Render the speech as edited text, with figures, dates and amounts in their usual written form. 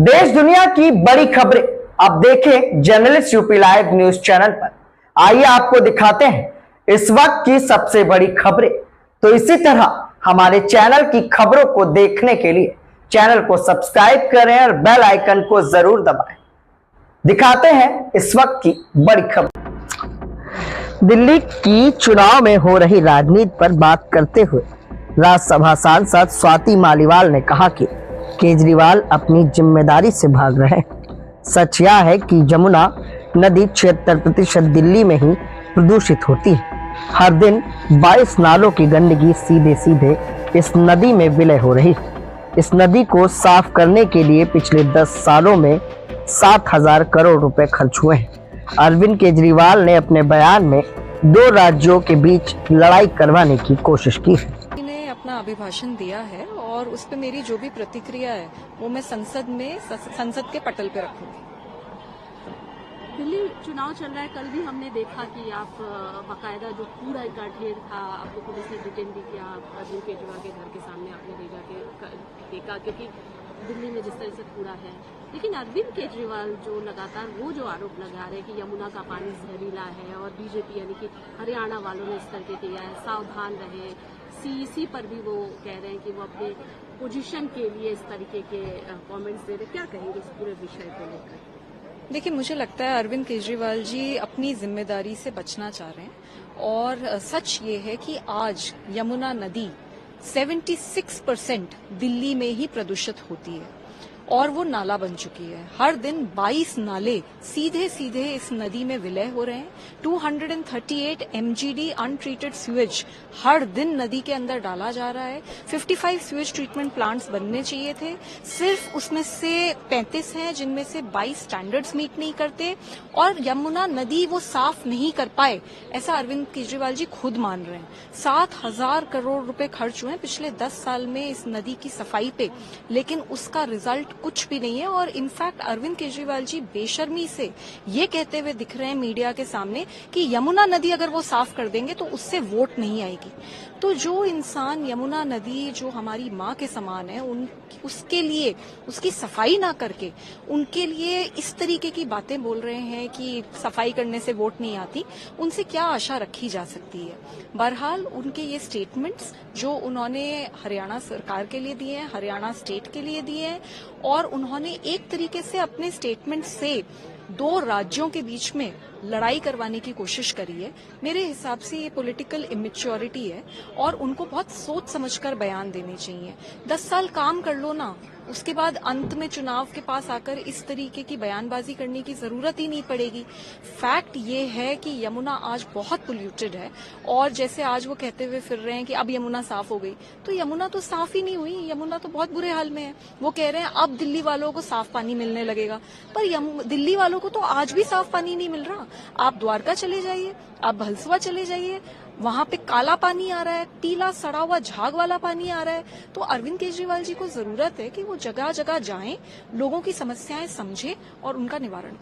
देश दुनिया की बड़ी खबरें अब देखें journalist UP live news channel पर। आइए आपको दिखाते हैं इस वक्त की सबसे बड़ी खबरें। तो इसी तरह हमारे चैनल की खबरों को देखने के लिए चैनल को सब्सक्राइब करें और बेल आइकन को जरूर दबाएं। दिखाते हैं इस वक्त की बड़ी खबर। दिल्ली की चुनाव में हो रही राजनीति पर बात करते हुए राज्यसभा सांसद स्वाति मालीवाल ने कहा कि केजरीवाल अपनी जिम्मेदारी से भाग रहे हैं। सच यह है कि यमुना नदी 76% दिल्ली में ही प्रदूषित होती है। हर दिन 22 नालों की गंदगी सीधे सीधे इस नदी में विलय हो रही है। इस नदी को साफ करने के लिए पिछले 10 सालों में 7,000 करोड़ रुपए खर्च हुए हैं। अरविंद केजरीवाल ने अपने बयान में 2 राज्यों के बीच लड़ाई करवाने की कोशिश की है। अपना अभिभाषण दिया है और उस पर मेरी जो भी प्रतिक्रिया है वो मैं संसद के पटल पे रखूंगी। दिल्ली चुनाव चल रहा है, कल भी हमने देखा कि आप बाकायदा जो कूड़ा का ढेर था आपको पुलिस ने डिटेन भी किया, अरविंद केजरीवाल के घर के सामने आपने ले जाके देखा, क्योंकि दिल्ली में जिस तरह से कूड़ा है। लेकिन अरविंद केजरीवाल जो लगातार वो जो आरोप लगा रहे हैं कि यमुना का पानी जहरीला है और बीजेपी यानी कि हरियाणा वालों ने इस तरह किया है, सावधान रहे। सीईसी पर भी वो कह रहे हैं कि वो अपने पोजीशन के लिए इस तरीके के कमेंट्स दे रहे हैं। क्या कहेंगे इस पूरे विषय को लेकर? देखिए, मुझे लगता है अरविंद केजरीवाल जी अपनी जिम्मेदारी से बचना चाह रहे हैं और सच ये है कि आज यमुना नदी 76% दिल्ली में ही प्रदूषित होती है और वो नाला बन चुकी है। हर दिन 22 नाले सीधे सीधे इस नदी में विलय हो रहे हैं। 238 MGD अनट्रीटेड सीवेज हर दिन नदी के अंदर डाला जा रहा है। 55 सीवेज ट्रीटमेंट प्लांट्स बनने चाहिए थे, सिर्फ उसमें से 35 हैं जिनमें से 22 स्टैंडर्ड्स मीट नहीं करते और यमुना नदी वो साफ नहीं कर पाए, ऐसा अरविंद केजरीवाल जी खुद मान रहे हैं। 7,000 करोड़ रुपए खर्च हुए हैं पिछले 10 साल में इस नदी की सफाई पे, लेकिन उसका रिजल्ट कुछ भी नहीं है। और इनफैक्ट अरविंद केजरीवाल जी बेशर्मी से ये कहते हुए दिख रहे हैं मीडिया के सामने कि यमुना नदी अगर वो साफ कर देंगे तो उससे वोट नहीं आएगी। तो जो इंसान यमुना नदी जो हमारी माँ के समान है उसके लिए उसकी सफाई ना करके उनके लिए इस तरीके की बातें बोल रहे हैं कि सफाई करने से वोट नहीं आती, उनसे क्या आशा रखी जा सकती है। बहरहाल उनके ये स्टेटमेंट्स जो उन्होंने हरियाणा सरकार के लिए दिए हैं, हरियाणा स्टेट के लिए दिए हैं, और उन्होंने एक तरीके से अपने स्टेटमेंट से 2 राज्यों के बीच में लड़ाई करवाने की कोशिश करी है। मेरे हिसाब से ये पॉलिटिकल इमेच्योरिटी है और उनको बहुत सोच समझकर बयान देने चाहिए। 10 साल काम कर लो ना, उसके बाद अंत में चुनाव के पास आकर इस तरीके की बयानबाजी करने की जरूरत ही नहीं पड़ेगी। फैक्ट ये है कि यमुना आज बहुत पोल्यूटेड है और जैसे आज वो कहते हुए फिर रहे हैं कि अब यमुना साफ हो गई, तो यमुना तो साफ ही नहीं हुई, यमुना तो बहुत बुरे हाल में है। वो कह रहे हैं अब दिल्ली वालों को साफ पानी मिलने लगेगा, पर दिल्ली वालों को तो आज भी साफ पानी नहीं मिल रहा। आप द्वारका चले जाइए, आप भलसवा चले जाइए, वहां पे काला पानी आ रहा है, पीला सड़ा हुआ झाग वाला पानी आ रहा है। तो अरविंद केजरीवाल जी को जरूरत है कि वो जगह जगह जाएं, लोगों की समस्याएं समझें और उनका निवारण करें।